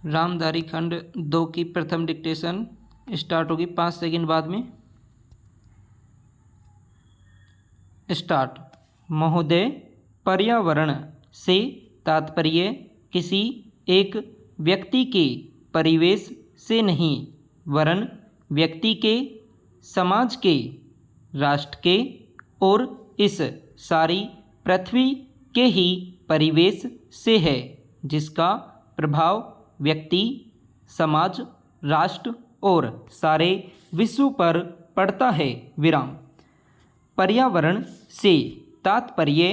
रामधारी खंड 2 की प्रथम डिक्टेशन स्टार्ट होगी 5 सेकंड बाद में। स्टार्ट। महोदय, पर्यावरण से तात्पर्य किसी एक व्यक्ति के परिवेश से नहीं वरन व्यक्ति के, समाज के, राष्ट्र के और इस सारी पृथ्वी के ही परिवेश से है, जिसका प्रभाव व्यक्ति, समाज, राष्ट्र और सारे विश्व पर पड़ता है। विराम। पर्यावरण से तात्पर्य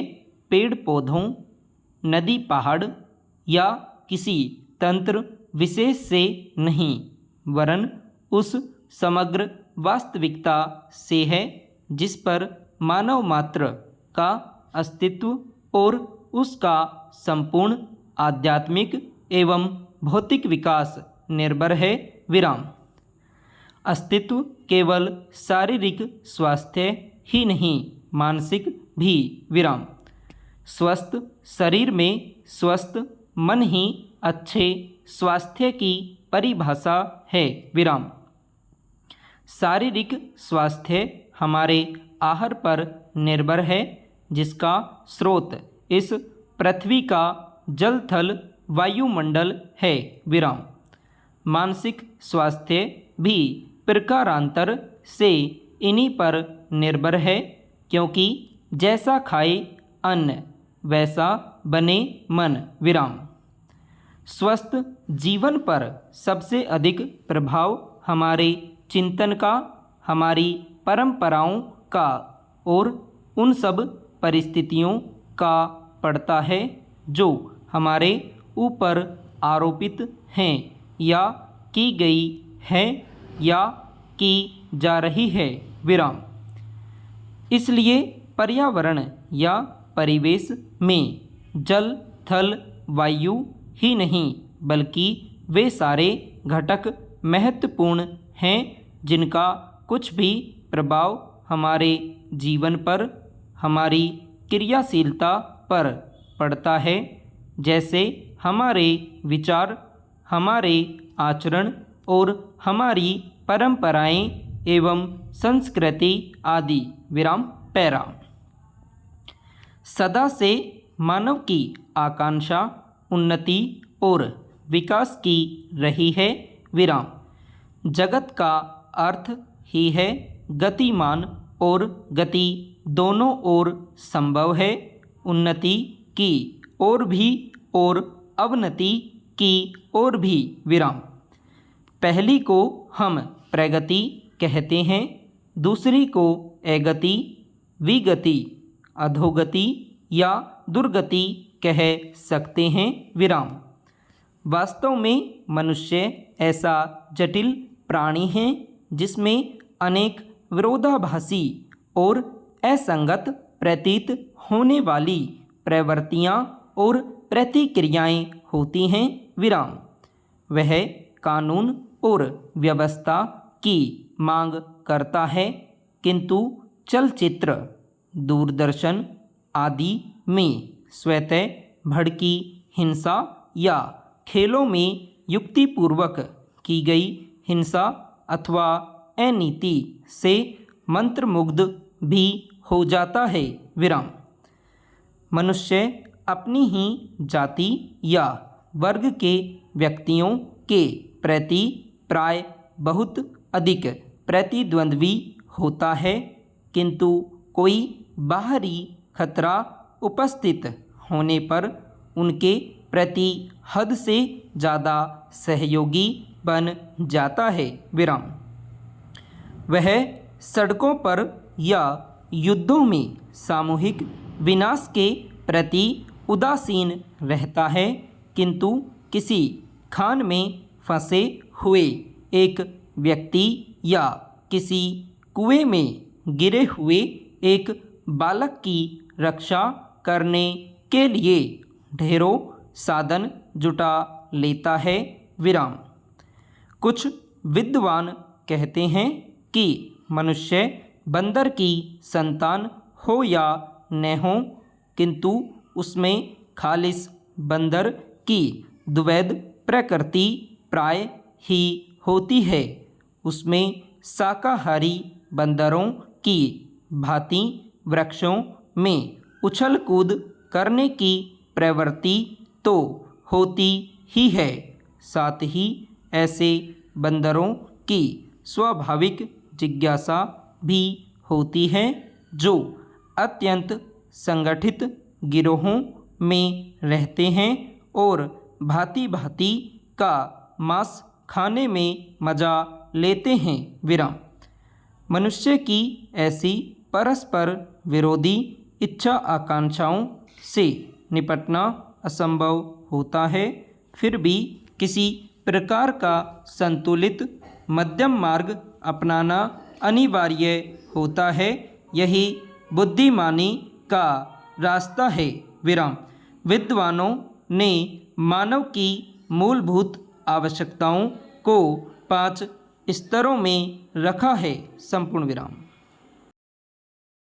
पेड़ पौधों, नदी पहाड़ या किसी तंत्र विशेष से नहीं वरन उस समग्र वास्तविकता से है जिस पर मानव मात्र का अस्तित्व और उसका संपूर्ण आध्यात्मिक एवं भौतिक विकास निर्भर है। विराम। अस्तित्व केवल शारीरिक स्वास्थ्य ही नहीं, मानसिक भी। विराम। स्वस्थ शरीर में स्वस्थ मन ही अच्छे स्वास्थ्य की परिभाषा है। विराम। शारीरिक स्वास्थ्य हमारे आहार पर निर्भर है, जिसका स्रोत इस पृथ्वी का जल थल वायुमंडल है। विराम। मानसिक स्वास्थ्य भी प्रकारांतर से इन्हीं पर निर्भर है, क्योंकि जैसा खाए अन्न वैसा बने मन। विराम। स्वस्थ जीवन पर सबसे अधिक प्रभाव हमारे चिंतन का, हमारी परंपराओं का और उन सब परिस्थितियों का पड़ता है जो हमारे ऊपर आरोपित हैं या की गई है या की जा रही है। विराम। इसलिए पर्यावरण या परिवेश में जल, थल, वायु ही नहीं बल्कि वे सारे घटक महत्वपूर्ण हैं जिनका कुछ भी प्रभाव हमारे जीवन पर, हमारी क्रियाशीलता पर पड़ता है, जैसे हमारे विचार, हमारे आचरण और हमारी परंपराएं एवं संस्कृति आदि। विराम। पैरा। सदा से मानव की आकांक्षा उन्नति और विकास की रही है। विराम। जगत का अर्थ ही है गतिमान और गति दोनों ओर संभव है, उन्नति की ओर भी और अवनति की ओर भी। विराम। पहली को हम प्रगति कहते हैं, दूसरी को अगति, विगति, अधोगति या दुर्गति कह सकते हैं। विराम। वास्तव में मनुष्य ऐसा जटिल प्राणी है जिसमें अनेक विरोधाभासी और असंगत प्रतीत होने वाली प्रवृत्तियाँ और प्रतिक्रियाएं होती हैं। विराम। वह कानून और व्यवस्था की मांग करता है, किंतु चलचित्र, दूरदर्शन आदि में स्वतः भड़की हिंसा या खेलों में युक्तिपूर्वक की गई हिंसा अथवा अनीति से मंत्रमुग्ध भी हो जाता है। विराम। मनुष्य अपनी ही जाति या वर्ग के व्यक्तियों के प्रति प्राय बहुत अधिक प्रतिद्वंद्वी होता है, किंतु कोई बाहरी खतरा उपस्थित होने पर उनके प्रति हद से ज़्यादा सहयोगी बन जाता है। विराम। वह सड़कों पर या युद्धों में सामूहिक विनाश के प्रति उदासीन रहता है, किंतु किसी खान में फंसे हुए एक व्यक्ति या किसी कुएं में गिरे हुए एक बालक की रक्षा करने के लिए ढेरों साधन जुटा लेता है। विराम। कुछ विद्वान कहते हैं कि मनुष्य बंदर की संतान हो या न हो, किंतु उसमें खालिस बंदर की द्वैध प्रकृति प्राय ही होती है। उसमें शाकाहारी बंदरों की भांति वृक्षों में उछल कूद करने की प्रवृत्ति तो होती ही है, साथ ही ऐसे बंदरों की स्वाभाविक जिज्ञासा भी होती है जो अत्यंत संगठित गिरोहों में रहते हैं और भांति भांति का मांस खाने में मजा लेते हैं। विराम। मनुष्य की ऐसी परस्पर विरोधी इच्छा आकांक्षाओं से निपटना असंभव होता है, फिर भी किसी प्रकार का संतुलित मध्यम मार्ग अपनाना अनिवार्य होता है। यही बुद्धिमानी का रास्ता है। विराम। विद्वानों ने मानव की मूलभूत आवश्यकताओं को 5 स्तरों में रखा है। संपूर्ण विराम।